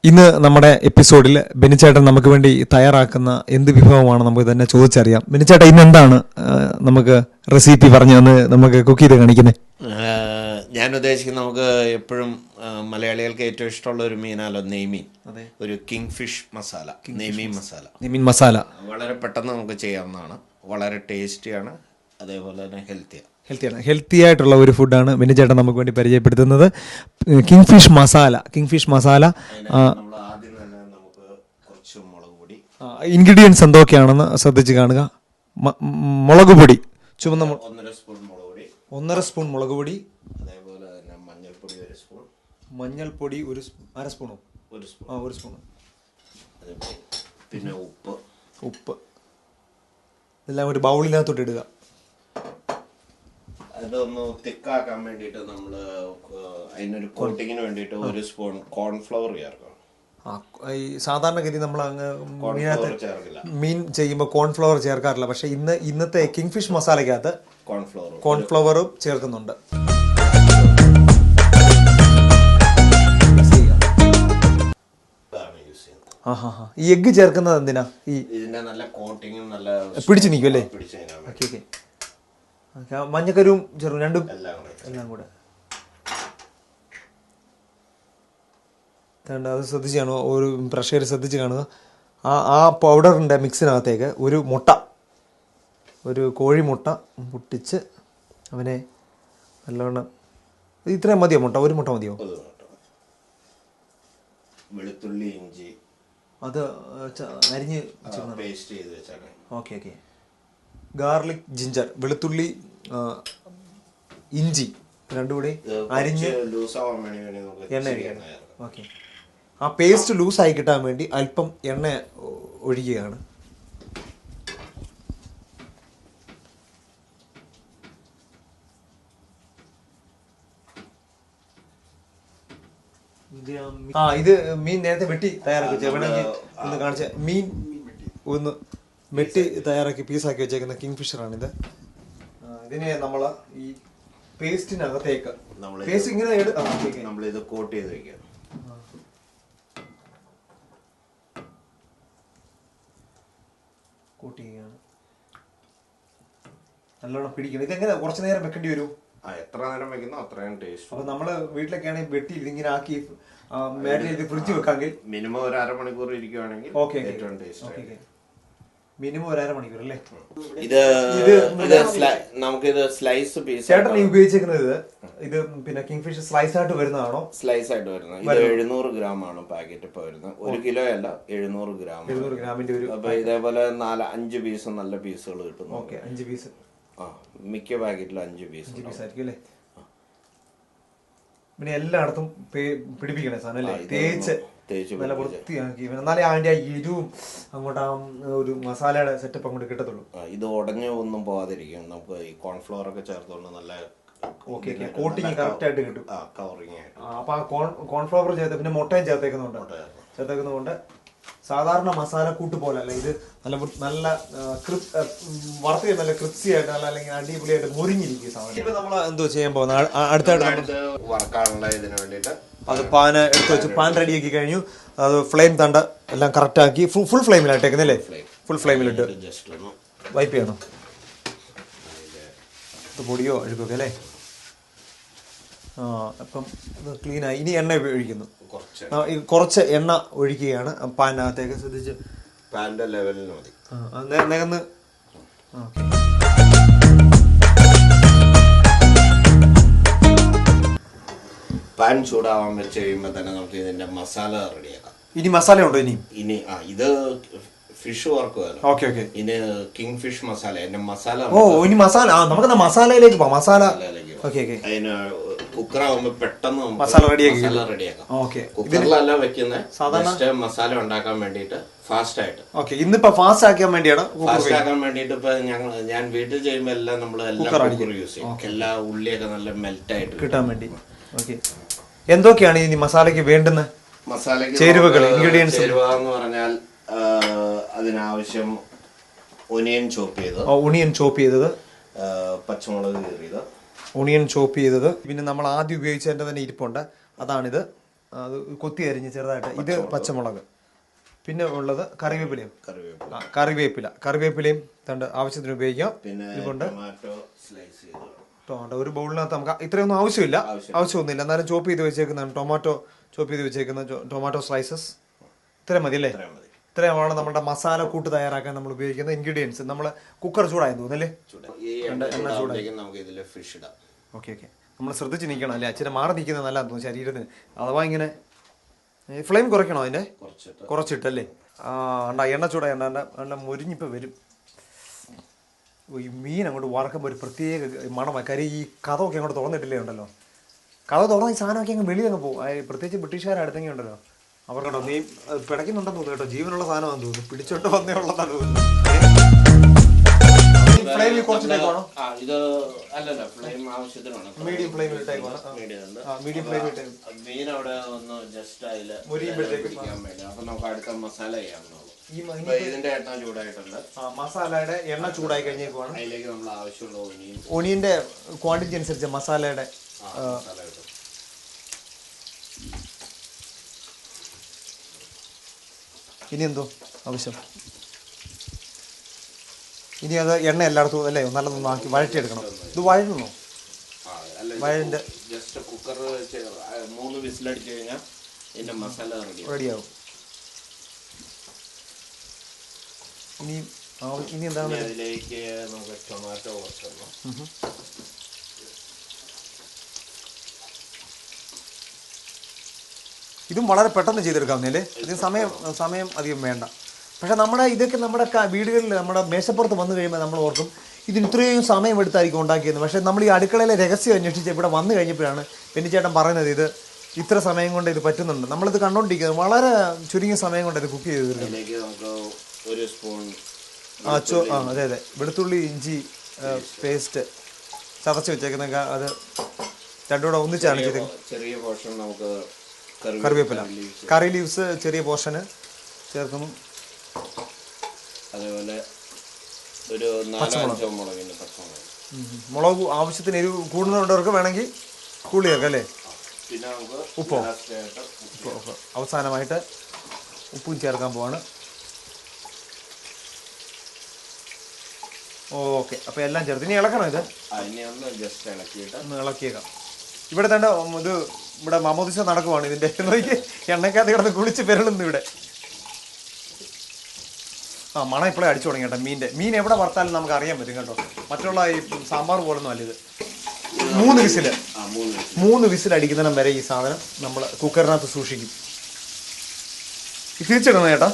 ഇന്ന് നമ്മുടെ എപ്പിസോഡിൽ ബെനിച്ചേട്ടൻ നമുക്ക് വേണ്ടി തയ്യാറാക്കുന്ന എന്ത് വിഭവമാണ് നമുക്ക് തന്നെ ചോദിച്ചറിയാം. ബെനിച്ചേട്ടൻ ഇന്ന് എന്താണ് നമുക്ക് റെസിപ്പി പറഞ്ഞു തന്ന് നമുക്ക് കുക്ക് ചെയ്ത് കാണിക്കുന്നത്? ഞാൻ ഉദ്ദേശിക്കുന്നത് നമുക്ക് എപ്പോഴും മലയാളികൾക്ക് ഏറ്റവും ഇഷ്ടമുള്ള ഒരു മീനാലോ നെയ്മീൻ. ഒരു കിങ് ഫിഷ് മസാല, നെയ്മീൻ മസാല വളരെ പെട്ടെന്ന് നമുക്ക് ചെയ്യാവുന്നതാണ്. വളരെ ടേസ്റ്റിയാണ്, അതേപോലെ തന്നെ ഹെൽത്തി ആയിട്ടുള്ള ഒരു ഫുഡാണ് ബെനിച്ചേട്ടൻ നമുക്ക് വേണ്ടി പരിചയപ്പെടുത്തുന്നത്. കിങ് ഫിഷ് മസാല ആദ്യം തന്നെ നമുക്ക് കുറച്ച് മുളക് പൊടി, ഇൻഗ്രീഡിയൻസ് എന്തൊക്കെയാണെന്ന് ശ്രദ്ധിച്ച് കാണുക. മുളക് പൊടി, ചുവന്ന 1.5 സ്പൂൺ മുളക് പൊടി, 1.5 സ്പൂൺ മുളക് പൊടി, അതേപോലെ തന്നെ മഞ്ഞൾപ്പൊടി 1 സ്പൂൺ, മഞ്ഞൾപ്പൊടി അര സ്പൂണോ? 1 സ്പൂൺ. പിന്നെ ഉപ്പ് ഇതെല്ലാം ഒരു ബൗളിനകത്തോട്ട് ഇടുക. അതൊന്ന് തിക്കാക്കാൻ വേണ്ടിയിട്ട് നമ്മൾ അതിനൊരു കോട്ടിങ്ങിന് വേണ്ടിയിട്ട് 1 സ്പൂൺ കോൺഫ്ലവർ ചേർക്കണം. സാധാരണഗതി നമ്മൾ ചേർക്കില്ല, മീൻ ചെയ്യുമ്പോൾ കോൺഫ്ലവർ ചേർക്കാറില്ല. പക്ഷെ ഇന്നത്തെ കിങ് ഫിഷ് മസാലയ്ക്കകത്ത് കോൺഫ്ലവറും ചേർക്കുന്നുണ്ട്. ഈ എഗ്ഗ് ചേർക്കുന്നത് എന്തിനാ? ഇതിന്റെ നല്ല കോട്ടിങ്ങും നല്ല പിടിച്ചു നിൽക്കും അല്ലേ? മഞ്ഞക്കരും ചെറു രണ്ടും എല്ലാം കൂടെ അത് ശ്രദ്ധിച്ച് കാണുക. ഒരു പ്രഷർ ശ്രദ്ധിച്ച് കാണുക. ആ പൗഡറിൻ്റെ മിക്സിനകത്തേക്ക് ഒരു കോഴിമുട്ട പൊട്ടിച്ച് അവനെ നല്ലവണ്ണം, ഇത്രയും മതിയോ? ഒരു മുട്ട മതിയോ? വെളുത്തുള്ളി, ഇഞ്ചി അത് അരിഞ്ഞ് പേസ്റ്റ് ചെയ്ത് വെച്ചാണ്. ഓക്കെ. ഗാർലിക്, ജിഞ്ചർ, വെളുത്തുള്ളി, ഇഞ്ചി രണ്ടും കൂടി അരിഞ്ഞ് എണ്ണ ഒഴിക്കണം. ഓക്കെ. ആ പേസ്റ്റ് ലൂസായി കിട്ടാൻ വേണ്ടി അല്പം എണ്ണ ഒഴിക്കുകയാണ്. ഇത് മീൻ നേരത്തെ വെട്ടി തയ്യാറാക്കി വേണമെങ്കിൽ ഒന്ന് കാണിച്ച മീൻ ഒന്ന് വെട്ടി തയ്യാറാക്കി പീസാക്കി വെച്ചേക്കുന്ന കിങ് ഫിഷറാണിത്. ഇതിനെ നമ്മൾ ഈ പേസ്റ്റിനകത്തേക്ക് ഇങ്ങനെ നമ്മളിത് കോട്ട് ചെയ്ത് വെക്കുക. കോട്ട് ചെയ്യുകയാണ്. നല്ലോണം പിടിക്കണം. ഇതെങ്ങനെ കുറച്ചു നേരം വെക്കേണ്ടി വരും? എത്ര നേരം വെക്കുന്നോ അത്രയും ടേസ്റ്റ്. അപ്പൊ നമ്മള് വീട്ടിലൊക്കെ ആണെങ്കിൽ വെട്ടി ഇതിങ്ങനെ ആക്കി ഫ്രിഡ്ജ് വെക്കാമെങ്കിൽ മിനിമം ഒരു അരമണിക്കൂർ ഇരിക്കുവാണെങ്കിൽ ഏറ്റവും ടേസ്റ്റ്. മിനിമം ഒരു അരമണിക്കൂർ അല്ലേ? നമുക്കിത് സ്ലൈസ് പീസ്. ചേട്ടൻ ഉപയോഗിച്ചിരിക്കുന്നത് ഇത് പിന്നെ കിങ് ഫിഷ് സ്ലൈസ് ആയിട്ട് വരുന്നതാണോ? സ്ലൈസ് ആയിട്ട് വരുന്നത്. ഇത് 700 ഗ്രാം ആണ് പാക്കറ്റ് ഇപ്പൊ വരുന്നത്. 1 കിലോ അല്ല, 700 ഗ്രാം. 700 ഗ്രാമിന്റെ ഒരു. അപ്പൊ ഇതേപോലെ 4-5 പീസ് നല്ല പീസുകൾ കിട്ടുന്നു. 5 പീസ്. മിക്ക പാക്കറ്റിലും 5 പീസ് ആയിരിക്കും അല്ലേ? പിന്നെ എല്ലായിടത്തും പിടിപ്പിക്കണേ സാധനം അല്ലേ? തേച്ച് നല്ല വൃത്തിയാക്കി എന്നാലേ അതിന്റെ ആ എരിവും അങ്ങോട്ട് ആ ഒരു മസാലയുടെ സെറ്റപ്പ് അങ്ങോട്ട് കിട്ടത്തുള്ളൂ. ഇത് ഉടഞ്ഞു ഒന്നും പോവാതിരിക്കും. നമുക്ക് ഈ കോൺഫ്ലവർ ഒക്കെ ചേർത്തോണ്ട് നല്ല കോട്ടിങ് കറക്റ്റ് ആയിട്ട് കിട്ടും. കവറിങ്. അപ്പൊ ആ കോൺഫ്ലവർ ചേർത്ത് പിന്നെ മുട്ടയും ചേർത്തേക്കുന്നതുകൊണ്ട് സാധാരണ മസാലക്കൂട്ട് പോലെ അല്ല ഇത്. നല്ല വറുത്ത് നല്ല ക്രിപ്സി ആയിട്ട് അല്ലെങ്കിൽ അടിപൊളിയായിട്ട് മുരിഞ്ഞിരിക്കും സാധനം. ഇപ്പൊ നമ്മൾ എന്തോ ചെയ്യാൻ പോകുന്ന അടുത്തായിട്ട് വറക്കാനുള്ള ഇതിന് വേണ്ടിയിട്ട് അത് പാൻ എടുത്ത് വെച്ച് പാൻ റെഡിയാക്കി കഴിഞ്ഞു. അത് ഫ്ലെയിം തണ്ട എല്ലാം കറക്റ്റ് ആക്കി ഫുൾ ഫ്ലെയിമിലായിട്ടേക്കുന്നല്ലേ? ഫുൾ ഫ്ലെയിമിലിട്ട് വൈപ്പ് ചെയ്യണം. പൊടിയോ അഴുക്കൊക്കെ അല്ലേ? അപ്പം ഇത് ക്ലീനായി. ഇനി എണ്ണ ഒഴിക്കുന്നു. കുറച്ച് എണ്ണ ഒഴിക്കുകയാണ് പാനിനകത്തേക്ക്. ശ്രദ്ധിച്ച് പാനിന്റെ ലെവലിന് മതി. നികന്ന് പാൻ ചൂടാവാൻ വെച്ച് കഴിയുമ്പോൾ തന്നെ നമുക്ക് ഇതിന്റെ മസാല റെഡിയാക്കാം. ഇനി മസാല ഉണ്ടോ? ഇനി ഇത് ഫിഷ് വറക്കുമല്ലോ. ഓക്കെ. ഇനി കിങ് ഫിഷ് മസാല. എന്റെ മസാല. ഇനി മസാല. നമുക്ക് മസാലയിലേക്ക് പോവാം. അതിന് കുക്കറാവുമ്പോ പെട്ടെന്ന് മസാല റെഡിയാക്കാം. കുക്കറിലല്ല വെക്കുന്നത്. സാധാരണ മസാല ഉണ്ടാക്കാൻ വേണ്ടിട്ട് ഫാസ്റ്റ് ആയിട്ട്. ഇന്നിപ്പോ ഫാസ്റ്റ് ആക്കാൻ വേണ്ടിയാണ്. ഇപ്പൊ ഞാൻ വീട്ടിൽ ചെയ്യുമ്പോ എല്ലാം നമ്മൾ കുക്കർ യൂസ് ചെയ്യും. എല്ലാ ഉള്ളിയൊക്കെ നല്ല മെൽറ്റ് ആയിട്ട് കിട്ടാൻ വേണ്ടി. എന്തൊക്കെയാണ് ഇനി മസാലയ്ക്ക് വേണ്ടുന്ന ചേരുവകൾ, ഇൻഗ്രീഡിയൻസ്? ചേരുവ എന്ന് പറഞ്ഞാൽ അതിനാവശ്യം ഒനിയൻ ചോപ്പ് ചെയ്തത്, പച്ചമുളക് കീറിയത്, ഓണിയൻ ചോപ്പ് ചെയ്തത്. പിന്നെ നമ്മൾ ആദ്യം ഉപയോഗിച്ചതിന്റെ തന്നെ ഇരിപ്പുണ്ട്. അതാണിത്. അത് കൊത്തി അരിഞ്ഞ് ചെറുതായിട്ട്. ഇത് പച്ചമുളക്. പിന്നെ ഉള്ളത് കറിവേപ്പിലയും. കറിവേപ്പിലയും ആവശ്യത്തിന് ഉപയോഗിക്കാം. ഇതുകൊണ്ട് ടൊമാറ്റോ ഒരു ബൗളിനകത്ത് നമുക്ക് ഇത്രയൊന്നും ആവശ്യമൊന്നുമില്ല. എന്നാലും ചോപ്പ് ചെയ്ത് വെച്ചേക്കുന്നതാണ് ചോപ്പ് ചെയ്ത് വെച്ചേക്കുന്ന ടൊമാറ്റോ സ്ലൈസസ്. ഇത്രയും മതി അല്ലേ? ഇത്രയുമാണ് നമ്മുടെ മസാല കൂട്ട് തയ്യാറാക്കാൻ നമ്മൾ ഉപയോഗിക്കുന്ന ഇൻഗ്രീഡിയൻസ്. നമ്മൾ കുക്കർ ചൂടായെന്ന് തോന്നുന്നല്ലേ? എണ്ണ ചൂടായി. ഓക്കെ. നമ്മൾ ശ്രദ്ധിച്ച് നിൽക്കണം അല്ലേ? അച്ഛനെ മാറി നിൽക്കുന്നത് നല്ലതാന്ന് തോന്നുന്നു ശരീരത്തിന്. അഥവാ ഇങ്ങനെ ഫ്ലെയിം കുറയ്ക്കണോ അതിൻ്റെ? കുറച്ചിട്ടല്ലേ? എണ്ണ ചൂടായി. എണ്ണ മുരിഞ്ഞിപ്പോൾ വരും. ഈ മീൻ അങ്ങോട്ട് വറക്കുമ്പോൾ ഒരു പ്രത്യേക മണമാണ്. കാര്യം ഈ കഥമൊക്കെ അങ്ങോട്ട് തുറന്നിട്ടില്ലേ ഉണ്ടല്ലോ. കഥ തുറന്ന് ഈ സാധനമൊക്കെ അങ്ങ് വെളിയങ്ങ് പോകും. പ്രത്യേകിച്ച് ബ്രിട്ടീഷുകാരടുത്തെങ്കിൽ ഉണ്ടല്ലോ, അവർക്കോ നീ പിടയ്ക്കുന്നുണ്ടെന്ന് തോന്നുന്നു കേട്ടോ. ജീവനുള്ള സാധനമാണെന്ന് തോന്നുന്നു. പിടിച്ചോണ്ട് വന്നേ ഉള്ളതാണ് തോന്നുന്നു. ഫ്ലെയിമിൽ കുറച്ചിട്ടേക്കോണോ? മീഡിയം ഫ്ലെയിമിൽ ഇട്ടേക്കോണം. മീഡിയം ഫ്ലെയിമിൽ ഇട്ടേക്കും. മസാലയുടെ എണ്ണ ചൂടായി കഴിഞ്ഞേക്കുവാണ്. ഒനിയന്റെ ക്വാണ്ടിറ്റി അനുസരിച്ച് മസാലയുടെ ഇനി എന്തോ ആവശ്യം? ഇനി അത് എണ്ണ എല്ലായിടത്തും അല്ലേ നല്ലതൊന്നും ആക്കി വഴറ്റിയെടുക്കണം. ഇത് വഴണോ? വഴൻ്റെ കുക്കർ 3 വിസിലടിച്ച് കഴിഞ്ഞാൽ മസാല റെഡിയാവും. ഇനി എന്താണ്? അതിലേക്ക് നമുക്ക് ടൊമാറ്റോ കുറച്ചിടണം. ഇതും വളരെ പെട്ടെന്ന് ചെയ്തെടുക്കാവുന്നല്ലേ? ഇതിന് സമയം അധികം വേണ്ട. പക്ഷെ ഇതൊക്കെ നമ്മുടെ വീടുകളിൽ നമ്മുടെ മേശപ്പുറത്ത് വന്നു കഴിയുമ്പോൾ നമ്മൾ ഓർക്കും ഇതിന് ഇത്രയും സമയം എടുത്തായിരിക്കും ഉണ്ടാക്കിയത്. പക്ഷേ നമ്മൾ ഈ അടുക്കളയിലെ രഹസ്യം അന്വേഷിച്ച് ഇവിടെ വന്നു കഴിഞ്ഞപ്പോഴാണ് ബെന്നിച്ചേട്ടൻ പറയുന്നത് ഇത് ഇത്ര സമയം കൊണ്ട് ഇത് പറ്റുന്നുണ്ട്. നമ്മളിത് കണ്ടുകൊണ്ടിരിക്കുന്നത് വളരെ ചുരുങ്ങിയ സമയം കൊണ്ട് ഇത് കുക്ക് ചെയ്ത് തീർക്കും. അതെ. വെളുത്തുള്ളി ഇഞ്ചി പേസ്റ്റ് ചതച്ച് വെച്ചേക്കുന്ന അത് രണ്ടും കൂടെ ഒന്നിച്ചാണ് ചെറിയ പോർഷൻ നമുക്ക് കറിവേപ്പില, കറി ലീവ്സ് ചെറിയ പോർഷന് ചേർക്കുന്നു. അതേപോലെ ഒരു 4-5 മുളക് ആവശ്യത്തിന് എരിവ് കൂടുന്നവർക്ക് വേണമെങ്കിൽ കൂടി ചേർക്കാം അല്ലേ? പിന്നെ നമുക്ക് ഉപ്പോ അവസാനമായിട്ട് ഉപ്പും ചേർക്കാൻ പോവാണ്. ഓക്കെ. അപ്പോൾ എല്ലാം ചേർത്ത് ഇനി ഇളക്കണം. ഇത് ഒന്ന് ഇളക്കിയേക്കാം. ഇവിടെ തന്നെ ഇത് ഇവിടെ മാമോദിസ നടക്കുവാണ് ഇതിൻ്റെ. എണ്ണക്കകത്ത് കിടന്ന് കുളിച്ച് പെരളുന്നു ഇവിടെ. മണം ഇപ്പോഴേ അടിച്ചു തുടങ്ങി കേട്ടോ. മീൻ എവിടെ വറുത്താലും നമുക്ക് അറിയാൻ പറ്റും കേട്ടോ. മറ്റുള്ള ഈ സാമ്പാർ പോലൊന്നും അല്ല ഇത്. 3 വിസിൽ അടിക്കുന്നിടം വരെ ഈ സാധനം നമ്മൾ കുക്കറിനകത്ത് സൂക്ഷിക്കും. തിരിച്ചിടണം ചേട്ടാ.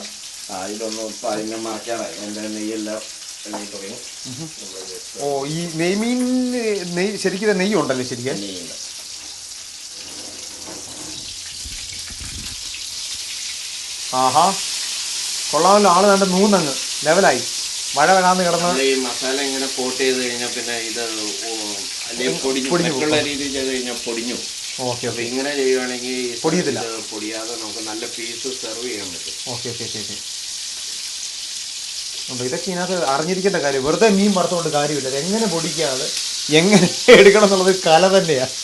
ഈ നെയ്മീൻ ശരിക്കും നെയ്യ് ഉണ്ടല്ലോ ശരിക്കും. ആഹാ, കൊള്ളാമല്ലോ. ആള് കണ്ട് 3 ലെവലായി. മഴ വരാന്ന് കിടന്ന് ഈ മസാല ഇങ്ങനെ കോട്ട് ചെയ്ത് കഴിഞ്ഞാൽ പിന്നെ ഇത് പൊടിഞ്ഞു രീതിയിൽ ചെയ്ത് കഴിഞ്ഞാൽ പൊടിഞ്ഞു. ഓക്കെ. ഇങ്ങനെ ചെയ്യുവാണെങ്കിൽ പൊടിയത്തില്ല. പൊടിയാതെ നമുക്ക് നല്ല പീസ് സെർവ് ചെയ്യാൻ പറ്റും. ഓക്കെ. ഇതൊക്കെ ഇതിനകത്ത് അറിഞ്ഞിരിക്കേണ്ട കാര്യം. വെറുതെ മീൻ വറുത്തുകൊണ്ട് കാര്യമില്ല. അത് എങ്ങനെ പൊടിക്കാതെ എങ്ങനെ എടുക്കണം എന്നുള്ളത് കല തന്നെയാണ്.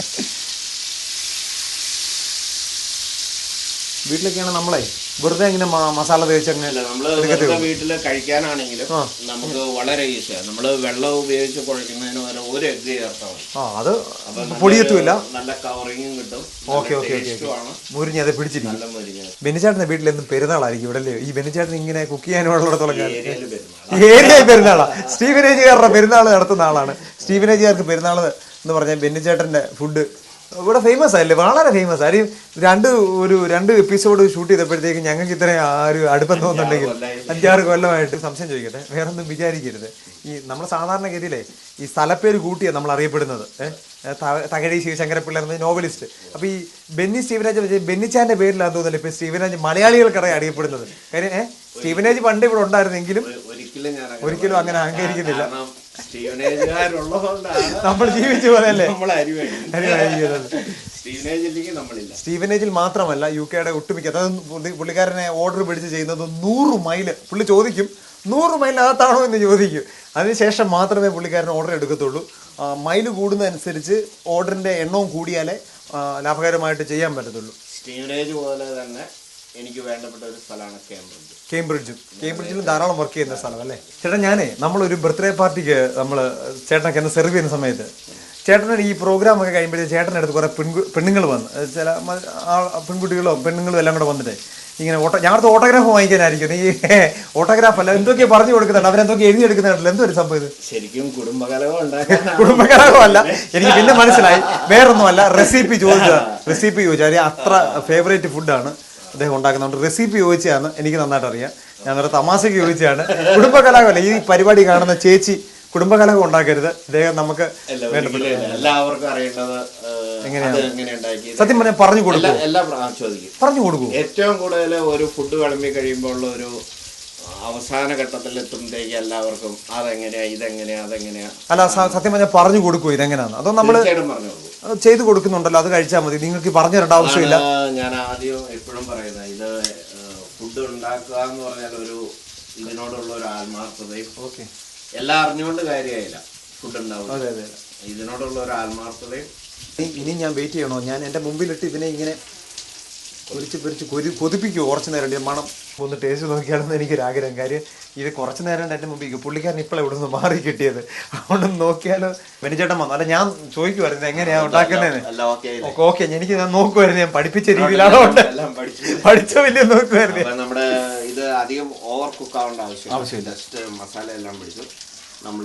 വീട്ടിലൊക്കെയാണ് നമ്മളെ വെറുതെ ഇങ്ങനെ മസാല തേച്ച് വീട്ടില് കഴിക്കാനാണെങ്കിലും നമുക്ക് വളരെ ഈസിയാണ്. നമ്മള് വെള്ളം ഉപയോഗിച്ച് കുഴക്കുന്നതിന് പകരം ഒരു എഗ്ഗ് ചേർത്താൽ അത് പൊടിയത്തുമില്ല. നല്ല കവറിങ്ങും കിട്ടും. ഓക്കെ. മുരിഞ്ഞ് അത് പിടിച്ചിരിക്കും. ബെന്നിച്ചേട്ടന്റെ വീട്ടിൽ എന്നും പെരുന്നാളായിരിക്കും ഇവിടെ അല്ലേ? ഈ ബെന്നിച്ചേട്ടൻ ഇങ്ങനെ കുക്ക് ചെയ്യാനുള്ളിടത്തോളം ഏരിയ പെരുന്നാളാ. സ്റ്റീവനേജുകാരുടെ പെരുന്നാൾ നടത്തുന്ന ആളാണ്. സ്റ്റീവനേജുകാർക്ക് പെരുന്നാൾ എന്ന് പറഞ്ഞാൽ ബെന്നിച്ചേട്ടന്റെ ഫുഡ് ഇവിടെ ഫേമസ് ആയില്ലേ? വളരെ ഫേമസ് ആയി. 2 എപ്പിസോഡ് ഷൂട്ട് ചെയ്തപ്പോഴത്തേക്ക് ഞങ്ങൾക്ക് ഇത്രയും ഒരു അടുപ്പം തോന്നുന്നുണ്ടെങ്കിൽ 5-6 കൊല്ലമായിട്ട്. സംശയം ചോദിക്കട്ടെ, വേറെ ഒന്നും വിചാരിക്കരുത്. ഈ നമ്മൾ സാധാരണഗതിയിലെ ഈ സ്ഥലപ്പേര് കൂട്ടിയാണ് നമ്മൾ അറിയപ്പെടുന്നത്. തകഴി ശിവശങ്കരപ്പിള്ള എന്ന നോവലിസ്റ്റ്. അപ്പോൾ ഈ ബെന്നി സ്റ്റീവനേജ് ബെന്നിച്ചാന്റെ പേരിലാന്ന് തോന്നുന്നില്ല ഇപ്പൊ സ്റ്റീവനേജ് മലയാളികൾക്കറിയാം അറിയപ്പെടുന്നത്. കാര്യം സ്റ്റീവനേജ് പണ്ട് ഇവിടെ ഉണ്ടായിരുന്നെങ്കിലും ഒരിക്കലും അങ്ങനെ അംഗീകരിക്കുന്നില്ല. നമ്മൾ ജീവിച്ചു പോലല്ലേ. സ്റ്റീവനേജിൽ മാത്രമല്ല UK ഒട്ടുമിക്ക, അതായത് പുള്ളിക്കാരനെ ഓർഡർ പിടിച്ച് ചെയ്യുന്നത് 100 മൈൽ പുള്ളി ചോദിക്കും. 100 മൈലിനകത്താണോ എന്ന് ചോദിക്കും. അതിനുശേഷം മാത്രമേ പുള്ളിക്കാരൻ ഓർഡർ എടുക്കത്തുള്ളൂ. മൈൽ കൂടുന്നതനുസരിച്ച് ഓർഡറിന്റെ എണ്ണവും കൂടിയാലേ ലാഭകരമായിട്ട് ചെയ്യാൻ പറ്റത്തുള്ളൂ. സ്റ്റീവറേജ് പോലെ തന്നെ എനിക്ക് വേണ്ടപ്പെട്ട ഒരു സ്ഥലമാണ് കേംബ്രിഡ്ജിലും ധാരാളം വർക്ക് ചെയ്യുന്ന സ്ഥലം അല്ലേ ചേട്ടാ? നമ്മളൊരു ബർത്ത്ഡേ പാർട്ടിക്ക് ചേട്ടനൊക്കെ എന്നെ സെർവ് ചെയ്യുന്ന സമയത്ത് ചേട്ടന് ഈ പ്രോഗ്രാം ഒക്കെ കഴിയുമ്പോഴേ ചേട്ടൻ്റെ അടുത്ത് കുറെ പെണ്ണുങ്ങൾ വന്ന് ചില പെണ്ണുങ്ങളും എല്ലാം കൂടെ വന്നിട്ട് ഇങ്ങനെ ഞങ്ങളുടെ ഓട്ടോഗ്രാഫ് വാങ്ങിക്കാനായിരിക്കും. ഈ ഓട്ടോഗ്രാഫ് അല്ല എന്തൊക്കെയാ പറഞ്ഞു കൊടുക്കുന്നുണ്ട്, അവരെന്തൊക്കെ എഴുതി എടുക്കുന്നുണ്ടല്ലോ. എന്തോ ഒരു സംഭവം ഇത്? ശരിക്കും കുടുംബകലഹമല്ല. എനിക്ക് പിന്നെ മനസ്സിലായി വേറൊന്നുമല്ല. റെസിപ്പി ചോദിച്ചാൽ അത്ര ഫേവറേറ്റ് ഫുഡാണ് അദ്ദേഹം ഉണ്ടാക്കുന്നുണ്ട്. റെസിപ്പി ചോദിച്ചാണ് എനിക്ക് നന്നായിട്ട് അറിയാം. ഞാൻ വേറെ തമാശയ്ക്ക് ചോദിച്ചാണ്. കുടുംബകലഹമല്ല. ഈ പരിപാടി കാണുന്ന ചേച്ചി കുടുംബകലഹം ഉണ്ടാക്കരുത്. ഇദ്ദേഹം നമുക്ക് എല്ലാവർക്കും അറിയേണ്ടത് എങ്ങനെയാണ്. സത്യം പറഞ്ഞാൽ പറഞ്ഞു കൊടുക്കും. പറഞ്ഞു കൊടുക്കും. ഏറ്റവും കൂടുതൽ ഒരു ഫുഡ് വിളമ്പി കഴിയുമ്പോൾ ഉള്ള ഒരു അവസാന ഘട്ടത്തിൽ എത്തുമ്പോഴത്തേക്ക് എല്ലാവർക്കും അതെങ്ങനെയാ ഇതെങ്ങനെയാ അതെങ്ങനെയാ അല്ല സത്യം പറഞ്ഞാൽ പറഞ്ഞു കൊടുക്കും ഇതെങ്ങനെയാണ്. അതോ നമ്മള് ചെയ്തു കൊടുക്കുന്നുണ്ടല്ലോ, അത് കഴിച്ചാൽ മതി, നിങ്ങൾക്ക് പറഞ്ഞു തരേണ്ട ആവശ്യമില്ല. ഞാൻ ആദ്യം എപ്പോഴും പറയുന്നത് ഇത് ഫുഡ് ഉണ്ടാക്കുക എന്ന് പറഞ്ഞാൽ ഇതിനോടുള്ള ഒരു ആത്മാർത്ഥതയും എല്ലാം അറിഞ്ഞുകൊണ്ട് കാര്യമായില്ല ഫുഡ് ഉണ്ടാവുക. ഇതിനോടുള്ള ഒരു ആത്മാർത്ഥതയും. ഇനി ഞാൻ വെയിറ്റ് ചെയ്യണോ? ഞാൻ എൻ്റെ മുമ്പിലിട്ട് ഇതിനെ ഇങ്ങനെ പൊരിച്ച് കൊതിപ്പിക്കുമോ കുറച്ച് നേരം? മണം ഒന്ന് ടേസ്റ്റ് നോക്കിയാണെന്ന് എനിക്കൊരാഗ്രഹം. കാര്യം ഇത് കുറച്ച് നേരം എൻ്റെ മുമ്പിൽ പുള്ളിക്കാരൻ ഇപ്പോഴാണ് ഇവിടെ നിന്ന് മാറി കിട്ടിയത്. അതുകൊണ്ട് നോക്കിയാലോ. വെനിച്ചേട്ടൻ വന്നു. അല്ല ഞാൻ ചോദിക്കുമായിരുന്നു എങ്ങനെയാ ഉണ്ടാക്കുന്നതെന്ന്. ഓക്കെ എനിക്ക് ഞാൻ നോക്കുമായിരുന്നു. ഞാൻ പഠിപ്പിച്ച രീതിയിലാണോ പഠിച്ച വലിയ നോക്കുമായിരുന്നു. നമ്മുടെ ഇത് അധികം ഓവർ കുക്ക് ആവേണ്ട ആവശ്യമില്ല. ജസ്റ്റ് മസാല എല്ലാം പിടിച്ചു നമ്മൾ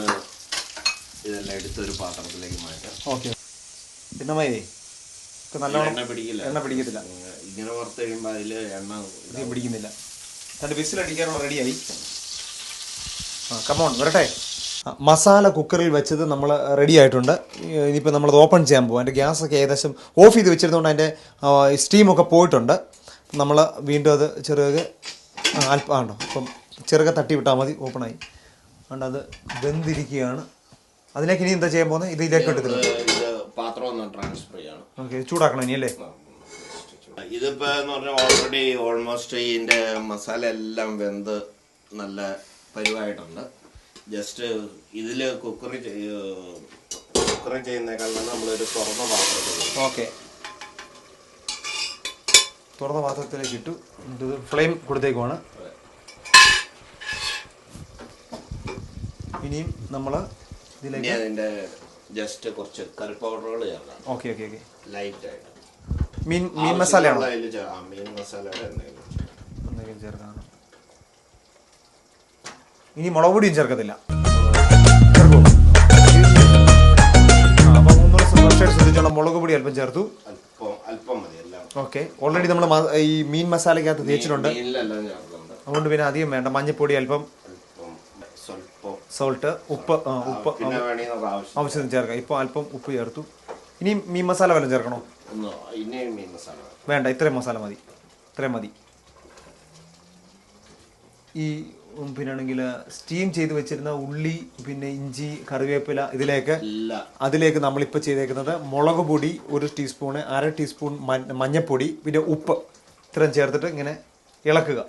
ഇതെല്ലാം എടുത്തൊരു പാത്രത്തിലേക്ക് മാറ്റാം. ഓക്കെ. പിന്നെ നല്ലോണം എണ്ണ പിടിക്കത്തില്ല. ഇങ്ങനെ വറുത്ത് കഴിയുമ്പോൾ അതിൽ എണ്ണ പിടിക്കുന്നില്ല. രണ്ട് വിസിലടിക്കാനുള്ള റെഡിയായി. കമോൺ വരട്ടെ. മസാല കുക്കറിൽ വെച്ചത് നമ്മൾ റെഡി ആയിട്ടുണ്ട്. ഇനിയിപ്പോൾ നമ്മളത് ഓപ്പൺ ചെയ്യാൻ പോകും. അതിൻ്റെ ഗ്യാസൊക്കെ ഏകദേശം ഓഫ് ചെയ്ത് വെച്ചിരുന്നതുകൊണ്ട് അതിൻ്റെ സ്റ്റീമൊക്കെ പോയിട്ടുണ്ട്. നമ്മൾ വീണ്ടും അത് ചെറുകെ അല്പം ആണോ അപ്പം ചെറുകെ തട്ടി വിട്ടാൽ മതി. ഓപ്പണായി. അതുകൊണ്ട് അത് വെന്തിരിക്കുകയാണ്. അതിലേക്ക് ഇനി എന്താ ചെയ്യാൻ പോകുന്നത്? ഇതിലേക്ക് എടുത്തില്ല. പാത്രം ഒന്ന് ട്രാൻസ്ഫർ ചെയ്യണം. ഓക്കെ. ചൂടാക്കണം ഇനി അല്ലേ? ഇതിപ്പോ എന്ന് പറഞ്ഞാൽ ഓൾറെഡി ഓൾമോസ്റ്റ് ഇതിന്റെ മസാല എല്ലാം വെന്ത് നല്ല പരുവായിട്ടുണ്ട്. ജസ്റ്റ് ഇതില് കുക്കറി ചെയ്യുന്നേക്കാൾ നമ്മളൊരു തുറന്ന പാത്രത്തിൽ. ഓക്കെ. തുറന്ന പാത്രത്തിലേക്ക് ഇട്ടു. ഇത് ഫ്ലെയിം കൊടുത്തേക്കുവാണ്. ഇനിയും നമ്മൾ ഇതിലേക്ക് അതിന്റെ ജസ്റ്റ് കുറച്ച് കറി പൗഡറുകൾ ചേർക്കാം. Okay okay okay. ലൈറ്റ് ആയിട്ട് മീൻ മസാലയാണോ? മീൻ മസാലയുടെ എന്തെങ്കിലും ചേർക്കാം. ഇനി മുളക് പൊടിയും ചേർക്കത്തില്ല. ശ്രദ്ധിച്ചോളാം. മുളക് പൊടി അല്പം ചേർത്തു. ഓക്കെ. ഓൾറെഡി നമ്മൾ ഈ മീൻ മസാലക്കകത്ത് തേച്ചിട്ടുണ്ട്. അതുകൊണ്ട് പിന്നെ അധികം വേണ്ട. മഞ്ഞപ്പൊടി അല്പം, സോൾട്ട്, ഉപ്പ് ആവശ്യത്തിന് ചേർക്കാം. ഇപ്പോൾ അല്പം ഉപ്പ് ചേർത്തു. ഇനി മീൻ മസാല വല്ലതും ചേർക്കണോ? വേണ്ട, ഇത്രയും മസാല മതി. ഇത്രയും മതി. ഈ പിന്നാണെങ്കിൽ സ്റ്റീം ചെയ്ത് വെച്ചിരുന്ന ഉള്ളി, പിന്നെ ഇഞ്ചി, കറിവേപ്പില, അതിലേക്ക് നമ്മളിപ്പോൾ ചെയ്തേക്കുന്നത് മുളക് പൊടി 1 ടീസ്പൂണ്, 1/2 ടീസ്പൂൺ മഞ്ഞപ്പൊടി, പിന്നെ ഉപ്പ്, ഇത്രയും ചേർത്തിട്ട് ഇങ്ങനെ ഇളക്കുക.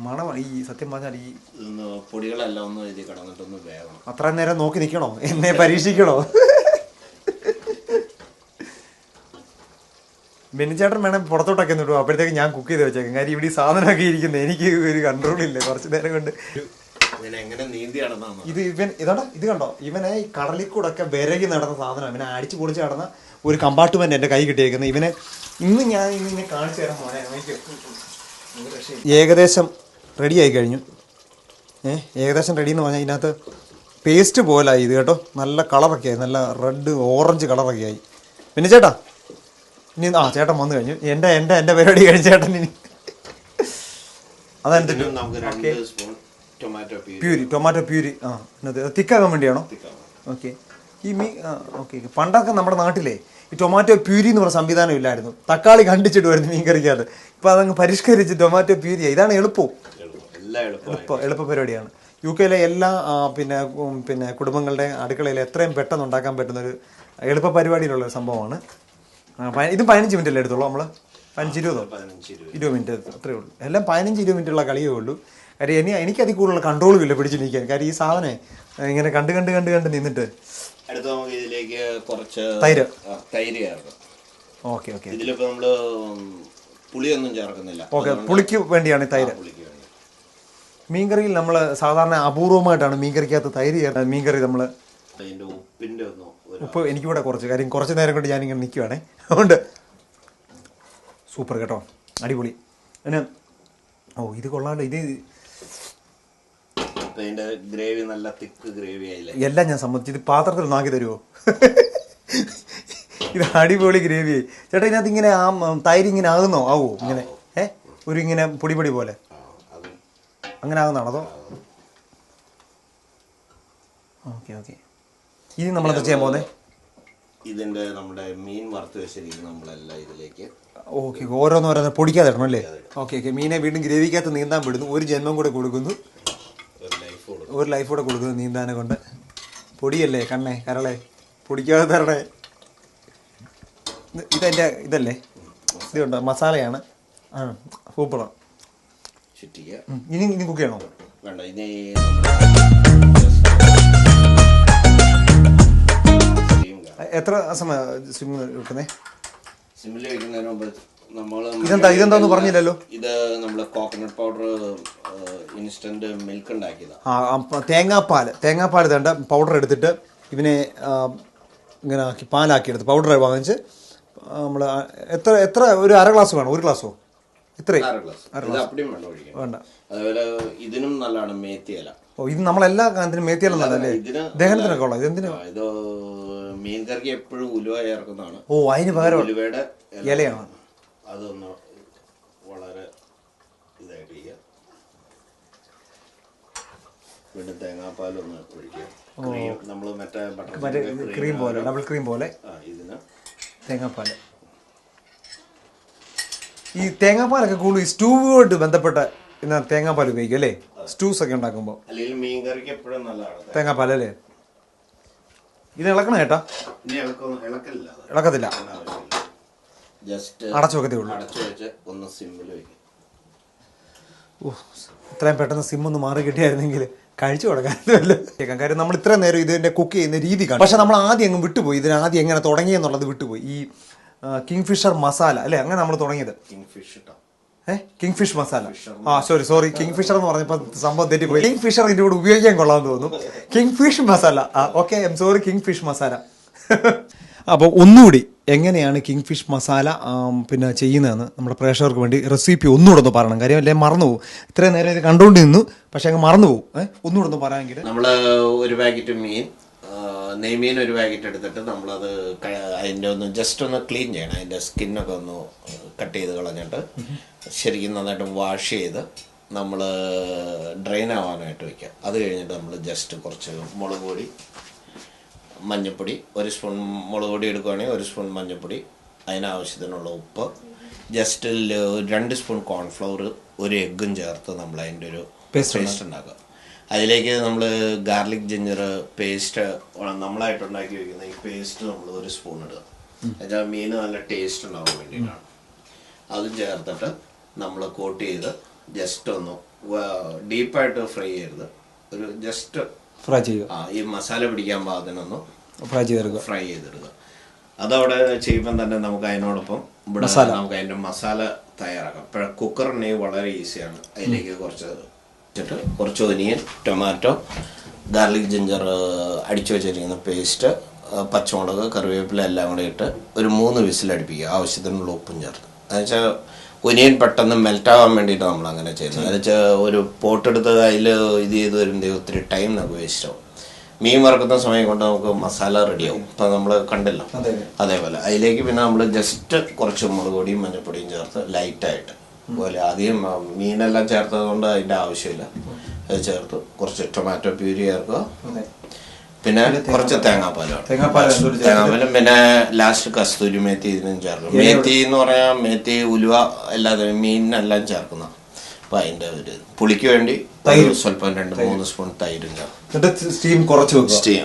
മണം ഈ സത്യം പറഞ്ഞാൽ ഈ പൊടികളെല്ലാം ഒന്ന് എഴുതി കിടന്നിട്ടൊന്ന് വേഗം. അത്ര നേരം നോക്കി നിൽക്കണോ? എന്നെ പരീക്ഷിക്കണോ? ബെന്നിച്ചേട്ടൻ വേണം പുറത്തോട്ടൊക്കെ നിട്ടു. അപ്പോഴത്തേക്ക് ഞാൻ കുക്ക് ചെയ്ത് വെച്ചേക്കാം. കാര്യം ഇവിടെ ഈ സാധനമൊക്കെ ഇരിക്കുന്നത് എനിക്ക് ഒരു കൺട്രോൾ ഇല്ല. കുറച്ച് നേരം കൊണ്ട് ഇത് കണ്ടോ, ഇവനെ ഈ കടലിക്കൂടൊക്കെ വിരകി നടന്ന സാധനം. ഇവനെ അടിച്ചു പൊളിച്ച് നടന്ന ഒരു കമ്പാർട്ട്മെന്റ് എൻ്റെ കൈ കിട്ടിയേക്കുന്നത്. ഇവനെ ഞാൻ ഇങ്ങനെ കാണിച്ചു തരാൻ പോണേ. ഏകദേശം റെഡി ആയി കഴിഞ്ഞു. ഏകദേശം റെഡി എന്ന് പറഞ്ഞാൽ ഇതിനകത്ത് പേസ്റ്റ് പോലായി ഇത് കേട്ടോ. നല്ല കളറൊക്കെ ആയി, നല്ല റെഡ് ഓറഞ്ച് കളറൊക്കെ ആയി. പിന്നെ ചേട്ടാ ഇനി ചേട്ടൻ വന്നു കഴിഞ്ഞു. എൻ്റെ പരിപാടി കഴിഞ്ഞ ചേട്ടൻ ഇനി അതനുസരിച്ച് ടൊമാറ്റോ പ്യൂരി തിക്കാകാൻ വേണ്ടിയാണോ? ഓക്കെ. ഈ ഓക്കെ. പണ്ടൊക്കെ നമ്മുടെ നാട്ടിലെ ഈ ടൊമാറ്റോ പ്യൂരി എന്ന് പറഞ്ഞ സംവിധാനം ഇല്ലായിരുന്നു. തക്കാളി കണ്ടിച്ചിടുമായിരുന്നു മീൻ കറിക്കാതെ. ഇപ്പം അതങ്ങ് പരിഷ്കരിച്ച് ടൊമാറ്റോ പ്യൂരി. ഇതാണ് എളുപ്പ പരിപാടിയാണ്. UK എല്ലാ പിന്നെ കുടുംബങ്ങളുടെ അടുക്കളയിൽ എത്രയും പെട്ടെന്ന് ഉണ്ടാക്കാൻ പറ്റുന്നൊരു എളുപ്പ പരിപാടിയിലുള്ളൊരു സംഭവമാണ്. ഇത് 15 മിനിറ്റല്ലേ എടുത്തോളൂ നമ്മൾ? 15-20 മിനിറ്റ് അത്രേ ഉള്ളൂ. എല്ലാം 15-20 മിനിറ്റുള്ള കളിയേ ഉള്ളൂ. കാര്യം എനിക്കതിൽ കൂടുതലുള്ള കൺട്രോളും ഇല്ല പിടിച്ചു നിൽക്കാൻ. കാര്യം ഈ സാധനം ഇങ്ങനെ കണ്ട് നിന്നിട്ട് അടുത്ത നമുക്ക് ഇതിലേക്ക് കുറച്ച് തൈര് ചേർക്കാം. Okay okay. ഇതിലിപ്പോ നമ്മള് പുളിയൊന്നും ചേർക്കുന്നില്ല. ഓക്കെ, പുളിക്ക് വേണ്ടിയാണ് തൈര്. മീൻകറിയിൽ നമ്മൾ സാധാരണ അപൂർവമായിട്ടാണ് മീൻകറിക്കകത്ത് തൈര് ചേർത്ത് മീൻകറി നമ്മൾ. അതിന്റെ ഉപ്പിന്റെ ഉപ്പ് എനിക്കിവിടെ കുറച്ച് നേരം കൊണ്ട് ഞാനിങ്ങനെ നിൽക്കുവാണേ, അതുകൊണ്ട് സൂപ്പർ കേട്ടോ, അടിപൊളി. പിന്നെ ഇത് കൊള്ളാമല്ലോ. ഇതിന്റെ ഗ്രേവി നല്ല തിക്ക് ഗ്രേവി ആയില്ലേ. എല്ലാം ഞാൻ സമ്മതിച്ചു. ഇത് പാത്രത്തിൽ നാക്കി തരുമോ? ഇത് അടിപൊളി ഗ്രേവി ആയി ചേട്ടാ. ഇതിനകത്ത് ഇങ്ങനെ തൈര് ഇങ്ങനെ ആവോ ഇങ്ങനെ ഒരു ഇങ്ങനെ പൊടി പോലെ അങ്ങനെ ആകുന്നതാണോ അതോ? Okay okay. ഇനി നമ്മളെന്താ ചെയ്യാൻ പോകുന്നത്? ഇതിന്റെ നമ്മുടെ മീൻ വറുത്ത് വെച്ചിരിക്കും നമ്മളെല്ലാം ഇതിലേക്ക്. ഓക്കെ, ഓരോന്ന് പൊടിക്കാതെ ഇടണം അല്ലേ? Okay okay. മീനെ വീണ്ടും ഗ്രേവിക്കകത്ത് നീന്താൻ വിടുന്നു. ഒരു ജന്മം കൂടെ കൊടുക്കുന്നു, ഒരു ലൈഫ് കൂടെ കൊടുക്കുന്നു നീന്താനെ കൊണ്ട്. പൊടിയല്ലേ കണ്ണേ കരളെ, പൊടിക്കാതെ തരണേ. ഇതല്ലേ ഇതുണ്ട്, മസാലയാണ്. സൂപ്പറാണ്. ഇനി കുക്ക് ചെയ്യണോ? വേണ്ട, ഇനി എത്ര സമയം സിമ്മിൽ വെക്കുന്നേ? സിമ്മിൽ വെക്കുന്നതിന് മുമ്പ് ഇതെന്താന്ന് പറഞ്ഞില്ലല്ലോ. ഇത് നമ്മള് കോക്കനട്ട് പൗഡർ ഇൻസ്റ്റന്റ് മിൽക്ക് ഉണ്ടാക്കിയതാ. തേങ്ങാപ്പാൽ വേണ്ട പൗഡർ എടുത്തിട്ട് ഇവനെ ഇങ്ങനെ ആക്കി പാലാക്കിയെടുത്ത് പൗഡർ വാങ്ങിച്ച് നമ്മൾ എത്ര ഒരു അര ഗ്ലാസ് വേണം? ഒരു ഗ്ലാസ്സോ? ഇത്രയും വേണ്ട. അതുപോലെ ഇതിനും നല്ലതാണ് മേത്തിയില. ഇത് നമ്മളെല്ലാ കാര്യത്തിനും മേത്തിയില നല്ലതല്ലേ? ദഹനത്തിനൊക്കെ ഉള്ളത്. ഇതെന്തിനാ? ഇത് മീൻ കറിക്ക് എപ്പോഴും ഉലുവ ചേർക്കുന്നതാണ്. അതിന് പകരം ഉലുവയുടെ ഇലയാണ്. അതൊന്ന് വളരെ ഇതായിട്ട് ചെയ്യുക. വീണ്ടും തേങ്ങാപ്പാലൊന്ന് ഒഴിക്കുക. നമ്മള് മറ്റേ ക്രീം പോലെ, ഡബിൾ ക്രീം പോലെ ഇതിന് തേങ്ങാപ്പാൽ. ഈ തേങ്ങാപ്പാലൊക്കെ കൂടുതൽ സ്റ്റൂവുമായിട്ട് ബന്ധപ്പെട്ട തേങ്ങാപ്പാൽ ഉപയോഗിക്കും അല്ലേ? സ്റ്റൂസ് ഒക്കെ ഉണ്ടാക്കുമ്പോൾ അല്ലെങ്കിൽ മീൻ കറിക്ക് എപ്പോഴും നല്ലതാണ് തേങ്ങാപ്പാൽ അല്ലേ? ഇത് ഇളക്കണം കേട്ടാ? ഇളക്കത്തില്ല, അടച്ചു വെക്കത്തേ ഉള്ളൂ. ഇത്രയും പെട്ടെന്ന് സിമ്മൊന്ന് മാറി കിട്ടിയായിരുന്നെങ്കിൽ കഴിച്ചു കൊടുക്കാമല്ലോ. കാര്യം നമ്മൾ ഇത്രയും നേരം ഇതിന്റെ കുക്ക് ചെയ്യുന്ന രീതി കാണും. പക്ഷെ നമ്മൾ ആദ്യം അങ്ങ് വിട്ടുപോയി. ഇതിന് ആദ്യം എങ്ങനെ തുടങ്ങിയെന്നുള്ളത് വിട്ടുപോയി. ഈ കിങ് ഫിഷർ മസാല അല്ലേ, അങ്ങനെ നമ്മൾ തുടങ്ങിയത്. Kingfish masala. Sorry Kingfisher എന്ന് പറഞ്ഞപ്പോൾ സംഭവം തെറ്റിപ്പോയി. കിങ് ഫിഷർ ഇതിന്റെ കൂടെ ഉപയോഗിക്കാൻ കൊള്ളാമെന്ന് തോന്നുന്നു. King fish masala. Okay, I am sorry, king fish masala. അപ്പോൾ ഒന്നുകൂടി എങ്ങനെയാണ് കിങ് ഫിഷ് മസാല പിന്നെ ചെയ്യുന്നതെന്ന് നമ്മുടെ പ്രേക്ഷകർക്ക് വേണ്ടി റെസിപ്പി ഒന്നുകൂടെ ഒന്ന് പറയണം. കാര്യം അല്ലേ മറന്നുപോകും. ഇത്രയും നേരം ഇത് കണ്ടുകൊണ്ട് നിന്നു, പക്ഷെ അങ്ങ് മറന്നുപോകും. ഒന്നുകൂടെ ഒന്ന് പറയാമെങ്കിൽ നമ്മൾ ഒരു പാക്കറ്റ് മീൻ, നെയ്മീൻ ഒരു പാക്കറ്റ് എടുത്തിട്ട് നമ്മളത് അതിൻ്റെ ഒന്ന് ജസ്റ്റ് ഒന്ന് ക്ലീൻ ചെയ്യണം. അതിൻ്റെ സ്കിന്നൊക്കെ ഒന്ന് കട്ട് ചെയ്ത് കളഞ്ഞിട്ട് ശരിക്കും നന്നായിട്ട് വാഷ് ചെയ്ത് നമ്മൾ ഡ്രെയിൻ ആവാനായിട്ട് വയ്ക്കുക. അത് കഴിഞ്ഞിട്ട് നമ്മൾ ജസ്റ്റ് കുറച്ച് മുളക് പൊടി, മഞ്ഞൾപ്പൊടി, ഒരു സ്പൂൺ മുളക് പൊടി എടുക്കുകയാണെങ്കിൽ ഒരു സ്പൂൺ മഞ്ഞൾപ്പൊടി, അതിനാവശ്യത്തിനുള്ള ഉപ്പ്, ജസ്റ്റ് 2 സ്പൂൺ കോൺഫ്ലവർ, ഒരു എഗ്ഗും ചേർത്ത് നമ്മൾ അതിൻ്റെ ഒരു പേസ്റ്റ് ഉണ്ടാക്കുക. അതിലേക്ക് നമ്മൾ ഗാർലിക് ജിഞ്ചർ പേസ്റ്റ് നമ്മളായിട്ട് ഉണ്ടാക്കി വയ്ക്കുന്ന ഈ പേസ്റ്റ് നമ്മൾ 1 സ്പൂൺ ഇടുക. എന്നുവെച്ചാൽ മീൻ നല്ല ടേസ്റ്റ് ഉണ്ടാവാൻ വേണ്ടിയിട്ടാണ്. അതും ചേർത്തിട്ട് നമ്മൾ കോട്ട് ചെയ്ത് ജസ്റ്റ് ഒന്ന് ഡീപ്പായിട്ട് ഫ്രൈ ചെയ്യരുത്, ഒരു ജസ്റ്റ് ഫ്രൈ ചെയ്യുക. ഈ മസാല പിടിക്കാൻ പാകത്തിനൊന്ന് ഫ്രൈ ചെയ്തെടുക്കുക. അതവിടെ ചെയ്യുമ്പം തന്നെ നമുക്ക് അതിനോടൊപ്പം ഇവിടെ നമുക്ക് അതിൻ്റെ മസാല തയ്യാറാക്കാം. ഇപ്പോഴും കുക്കറുണ്ടെങ്കിൽ വളരെ ഈസിയാണ്. അതിലേക്ക് കുറച്ച് ഒനിയൻ, ടൊമാറ്റോ, ഗാർലിക് ജിഞ്ചർ അടിച്ചു വെച്ചിരിക്കുന്ന പേസ്റ്റ്, പച്ചമുളക്, കറിവേപ്പില എല്ലാം കൂടെ ഇട്ട് ഒരു 3 വിസിലടുപ്പിക്കുക. ആവശ്യത്തിനുള്ള ഉപ്പും ചേർത്ത്. എന്നുവെച്ചാൽ ഒനിയൻ പെട്ടെന്ന് മെൽറ്റാവാൻ വേണ്ടിയിട്ട് നമ്മൾ അങ്ങനെ ചെയ്യുന്നത്. എന്നുവെച്ചാൽ ഒരു പോട്ടെടുത്ത് അതിൽ ഇത് ചെയ്ത് വരുമ്പോൾ ഒത്തിരി ടൈം നമുക്ക് വേസ്റ്റ് ആവും. മീൻ വറക്കുന്ന സമയം കൊണ്ട് നമുക്ക് മസാല റെഡിയാവും. ഇപ്പം നമ്മൾ കണ്ടല്ലോ, അതേപോലെ അതിലേക്ക് പിന്നെ നമ്മൾ ജസ്റ്റ് കുറച്ച് മുളക് പൊടിയും മഞ്ഞൾപ്പൊടിയും ചേർത്ത് ലൈറ്റായിട്ട് പോലെ ആദ്യം മീനെല്ലാം ചേർത്തത് കൊണ്ട് അതിൻ്റെ ആവശ്യമില്ല. അത് ചേർത്ത് കുറച്ച് ടൊമാറ്റോ പ്യൂരി ചേർക്കുക. പിന്നെ കുറച്ച് തേങ്ങാപ്പാലും പിന്നെ ലാസ്റ്റ് കസ്തൂരി മേത്തി ഇതിനും ചേർക്കും. മേത്തി എന്ന് പറയാൻ മേത്തി, ഉലുവ എല്ലാതെ മീനിനെല്ലാം ചേർക്കുന്ന. അപ്പൊ അതിന്റെ ഒരു പുളിക്ക് വേണ്ടി സ്വല്പം 2-3 സ്പൂൺ തൈരും ചേർക്കും. സ്റ്റീം കുറച്ച് സ്റ്റീം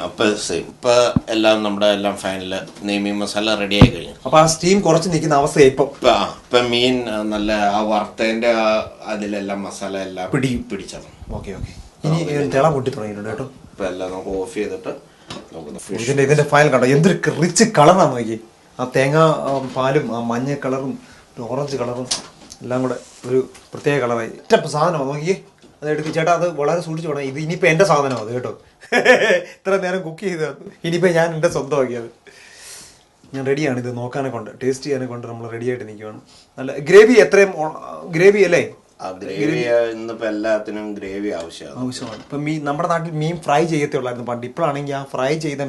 ഇപ്പൊ എല്ലാം നമ്മുടെ എല്ലാം ഫൈനല് നെയ്മീൻ മസാല റെഡി ആയി കഴിഞ്ഞു. അപ്പൊ ആ സ്റ്റീം കുറച്ച് നിൽക്കുന്ന അവസ്ഥ ഇപ്പൊ മീൻ നല്ല ആ വറുത്തതിന്റെ അതിലെല്ലാം മസാല എല്ലാം പിടിച്ചത്. Okay okay. ഇനി തിള പൊട്ടി തുടങ്ങിയിട്ടുണ്ട് കേട്ടോ. ഇപ്പൊ എല്ലാം നമുക്ക് ഓഫ് ചെയ്തിട്ട് ഇതിന്റെ ഫയൽ കണ്ടോ, എന്തൊരു റിച്ച് കളറാണ് നോക്കി. ആ തേങ്ങ പാലും ആ മഞ്ഞ കളറും ഓറഞ്ച് കളറും എല്ലാം കൂടെ ഒരു പ്രത്യേക കളറായി. ഒറ്റ സാധനമാണ് നോക്കിയേ. അത് എടുക്കും ചേട്ടാ, അത് വളരെ സൂക്ഷിച്ചു വേണം. ഇത് ഇനിയിപ്പോൾ എൻ്റെ സാധനമാണ് അത് കേട്ടോ. ഇത്ര നേരം കുക്ക് ചെയ്തത് ഇനിയിപ്പോൾ ഞാൻ എൻ്റെ സ്വന്തമാക്കിയത്. ഞാൻ റെഡിയാണ് ഇത് നോക്കാനെ കൊണ്ട്, ടേസ്റ്റ് ചെയ്യാനെ കൊണ്ട് നമ്മൾ റെഡി ആയിട്ട് നിൽക്കുകയാണ്. നല്ല ഗ്രേവി, എത്രയും ഗ്രേവി അല്ലേ? ഇന്നിപ്പോ എല്ലാത്തിനും ഗ്രേവി ആവശ്യമാണ്. ഇപ്പം നമ്മുടെ നാട്ടിൽ മീൻ ഫ്രൈ ചെയ്യത്തേ ഉള്ളായിരുന്നു പണ്ട്. ഇപ്പോഴാണെങ്കിൽ ആ ഫ്രൈ ചെയ്ത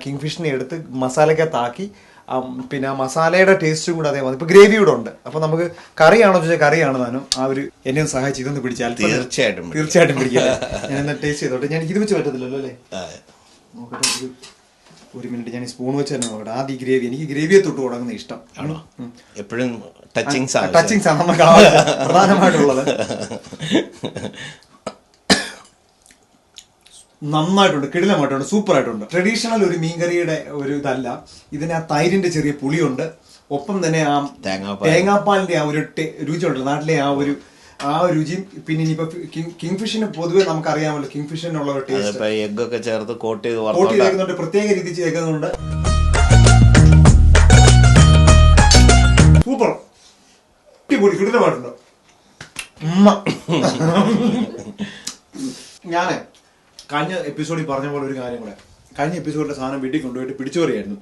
കിങ് ഫിഷിനെ എടുത്ത് മസാലക്കകത്താക്കി, പിന്നെ ആ മസാലയുടെ ടേസ്റ്റും കൂടെ അതേപോലെ ഇപ്പൊ ഗ്രേവി കൂടെ ഉണ്ട്. അപ്പൊ നമുക്ക് കറിയാണോ ചോദിച്ചാൽ കറിയാണ് താനും. ആ ഒരു എന്നെ ഒന്ന് സഹായിച്ച് ഇതൊന്ന് പിടിച്ചാൽ തീർച്ചയായിട്ടും പിടിക്കാം. ഞാൻ എന്നാ ടേസ്റ്റ് ചെയ്തോട്ടെ. ഞാൻ ഇത് വെച്ച് പറ്റത്തില്ലല്ലോ അല്ലേ? നോക്കട്ടെ, ഒരു മിനിറ്റ് ഞാൻ സ്പൂൺ വെച്ച് തന്നെ നോക്കട്ടെ. ആദ്യം ഗ്രേവി, എനിക്ക് ഗ്രേവിയെ തൊട്ട് തുടങ്ങുന്ന ഇഷ്ടം. എപ്പോഴും ടച്ചിങ്സ് ആണ് നമുക്ക് പ്രധാനമായിട്ടുള്ളത്. നന്നായിട്ടുണ്ട്, കിടിലമായിട്ടുണ്ട്, സൂപ്പർ ആയിട്ടുണ്ട്. ട്രഡീഷണൽ ഒരു മീൻകറിയുടെ ഒരു ഇതല്ല. ഇതിന് ആ തൈരിന്റെ ചെറിയ പുളിയുണ്ട്, ഒപ്പം തന്നെ ആ തേങ്ങാപ്പാലിന്റെ ആ ഒരു രുചി ഉണ്ടല്ലോ നാട്ടിലെ ആ ഒരു രുചിയും. പിന്നെ ഇനിയിപ്പോ കിങ് ഫിഷിന് പൊതുവെ നമുക്കറിയാമല്ലോ, കിങ് ഫിഷിനുള്ള ഒരു ടേസ്റ്റ് എഗ് ഒക്കെ ചേർത്ത് കോട്ട് ചെയ്ത് പ്രത്യേക രീതി ചേർക്കുന്നുണ്ട്. സൂപ്പർ, അടിപൊളി, കിടിലമായിട്ടുണ്ട്. ഞാന് കഴിഞ്ഞ എപ്പിസോഡിൽ പറഞ്ഞ പോലെ ഒരു കാര്യം കൂടെ, കഴിഞ്ഞ എപ്പിസോഡിലെ സാധനം വീട്ടിൽ കൊണ്ടുപോയിട്ട് പിടിച്ചോറിയായിരുന്നു.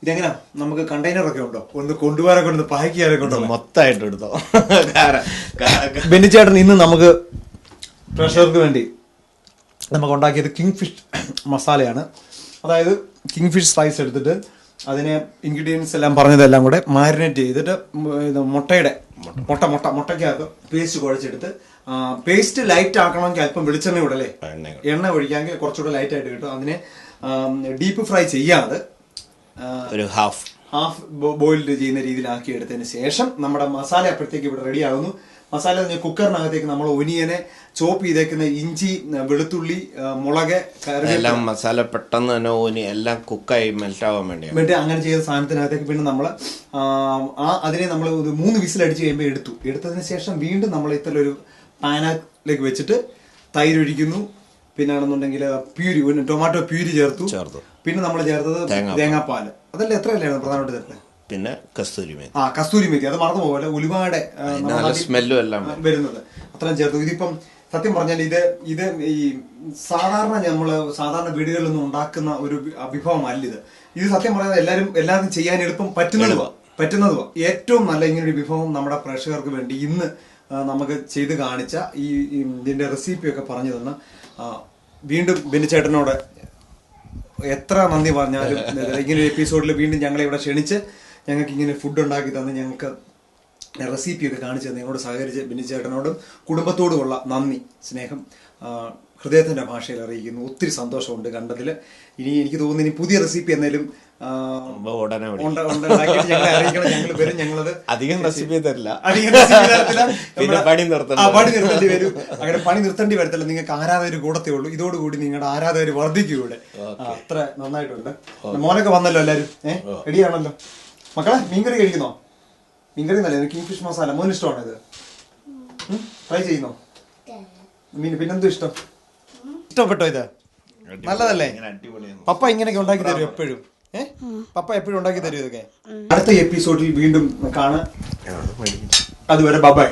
ഇതെങ്ങനാ, നമുക്ക് കണ്ടെയ്നറൊക്കെ ഉണ്ടോ? ഒന്ന് കൊണ്ടുപോകാനൊക്കെ ഉണ്ട്, പാക്ക് ചെയ്യാനൊക്കെ ഉണ്ടോ? മൊത്തമായിട്ട് എടുത്തോ. ബെന്നിച്ചേട്ടൻ ഇന്ന് നമുക്ക് പ്രഷർക്ക് വേണ്ടി നമുക്ക് ഉണ്ടാക്കിയത് കിങ് ഫിഷ് മസാലയാണ്. അതായത് കിങ് ഫിഷ് സ്ലൈസ് എടുത്തിട്ട് അതിനെ ഇൻഗ്രീഡിയൻസ് എല്ലാം പറഞ്ഞതെല്ലാം കൂടെ മാരിനേറ്റ് ചെയ്തിട്ട് മുട്ടയ്ക്കകത്ത് പേസ്റ്റ് കുഴച്ചെടുത്ത്, പേസ്റ്റ് ലൈറ്റ് ആക്കണമെങ്കിൽ അല്പം വെളിച്ചെണ്ണ കൂടെ അല്ലേ, എണ്ണ ഒഴിക്കാമെങ്കിൽ കുറച്ചുകൂടെ ലൈറ്റ് ആയിട്ട് കിട്ടും. അതിനെ ഡീപ്പ് ഫ്രൈ ചെയ്യാതെ ഒരു ഹാഫ് ബോയിൽഡ് ചെയ്യുന്ന രീതിയിലാക്കി എടുത്തതിന് ശേഷം നമ്മുടെ മസാല അപ്പോഴത്തേക്ക് ഇവിടെ റെഡി ആകുന്നു. മസാല കുക്കറിനകത്തേക്ക് നമ്മൾ ഒനിയനെ ചോപ്പ് ചെയ്തേക്കുന്ന ഇഞ്ചി, വെളുത്തുള്ളി, മുളക്, എല്ലാം മസാല പെട്ടെന്ന് തന്നെ എല്ലാം കുക്കായി മെൽറ്റ് ആവാൻ വേണ്ടി അങ്ങനെ ചെയ്ത സാധനത്തിനകത്തേക്ക് പിന്നെ നമ്മൾ അതിനെ നമ്മൾ 3 വിസിലടിച്ച് കഴിയുമ്പോൾ എടുത്തതിന് ശേഷം വീണ്ടും നമ്മൾ ഇത്തരൊരു പാനിലേക്ക് വെച്ചിട്ട് തൈര് ഒഴിക്കുന്നു. പിന്നെ ആണെന്നുണ്ടെങ്കിൽ ടൊമാറ്റോ പ്യൂരി ചേർത്തു. പിന്നെ നമ്മൾ ചേർത്തത് തേങ്ങാപ്പാല്. അതല്ല, എത്രയല്ലേ പ്രധാനമായിട്ട് ചേർത്തത്? പിന്നെ കസ്തൂരി മേത്തി, അത് മറന്നു പോലെ ഉലുവയുടെ സ്മെല്ലും എല്ലാം വരുന്നത് അത്രയും ചേർത്തു. ഇതിപ്പം സത്യം പറഞ്ഞാൽ ഇത് ഈ സാധാരണ വീടുകളിലൊന്നും ഉണ്ടാക്കുന്ന ഒരു വിഭവമല്ല ഇത് സത്യം പറഞ്ഞാൽ എല്ലാവരും ചെയ്യാൻ എളുപ്പം പറ്റുന്നതുവാ. ഏറ്റവും നല്ല ഇങ്ങനൊരു വിഭവം നമ്മുടെ പ്രേക്ഷകർക്ക് വേണ്ടി ഇന്ന് നമുക്ക് ചെയ്ത് കാണിച്ച ഇതിന്റെ റെസിപ്പിയൊക്കെ പറഞ്ഞു തന്ന വീണ്ടും ബെന്നിച്ചേട്ടനോട് എത്ര നന്ദി പറഞ്ഞാലും ഇങ്ങനെ ഒരു എപ്പിസോഡിൽ വീണ്ടും ഞങ്ങളെ ഇവിടെ ക്ഷണിച്ച് ഞങ്ങൾക്ക് ഇങ്ങനെ ഫുഡ് ഉണ്ടാക്കി തന്ന് ഞങ്ങൾക്ക് റെസിപ്പിയൊക്കെ കാണിച്ചു തന്നെ ഞങ്ങളോട് സഹകരിച്ച് ബെന്നിച്ചേട്ടനോടും കുടുംബത്തോടുമുള്ള നന്ദി, സ്നേഹം ഹൃദയത്തിന്റെ ഭാഷയിൽ അറിയിക്കുന്നു. ഒത്തിരി സന്തോഷമുണ്ട് കണ്ടതിൽ. ഇനി എനിക്ക് തോന്നുന്നു ഇനി പുതിയ റെസിപ്പി എന്നാലും അധികം റെസിപ്പി തരില്ല, പണി നിർത്തേണ്ടി വരും. അങ്ങനെ പണി നിർത്തേണ്ടി വരത്തില്ല. നിങ്ങൾക്ക് ആരാധകർ കൂടത്തേ ഉള്ളൂ. ഇതോടുകൂടി നിങ്ങളുടെ ആരാധകർ വർദ്ധിക്കൂടെ. അത്ര നന്നായിട്ടുണ്ട്. മോനൊക്കെ വന്നല്ലോ എല്ലാരും. റെഡിയാണല്ലോ മക്കളെ? മീൻകറി കഴിക്കുന്നോ? മീൻകറി നല്ല കിങ് ഫിഷ് മസാല മോന് ഇഷ്ടമാണോ? ഇത് ട്രൈ ചെയ്യുന്നോ? പിന്നെന്തോ ഇഷ്ടപ്പെട്ടോ? ഇത് നല്ലതല്ലേ? പപ്പ ഇങ്ങനെയൊക്കെ ഉണ്ടാക്കി തരും എപ്പോഴും. പപ്പ എപ്പോഴും ഉണ്ടാക്കി തരും ഇതൊക്കെ. അടുത്ത എപ്പിസോഡിൽ വീണ്ടും കാണാം. അതുവരെ ബൈ.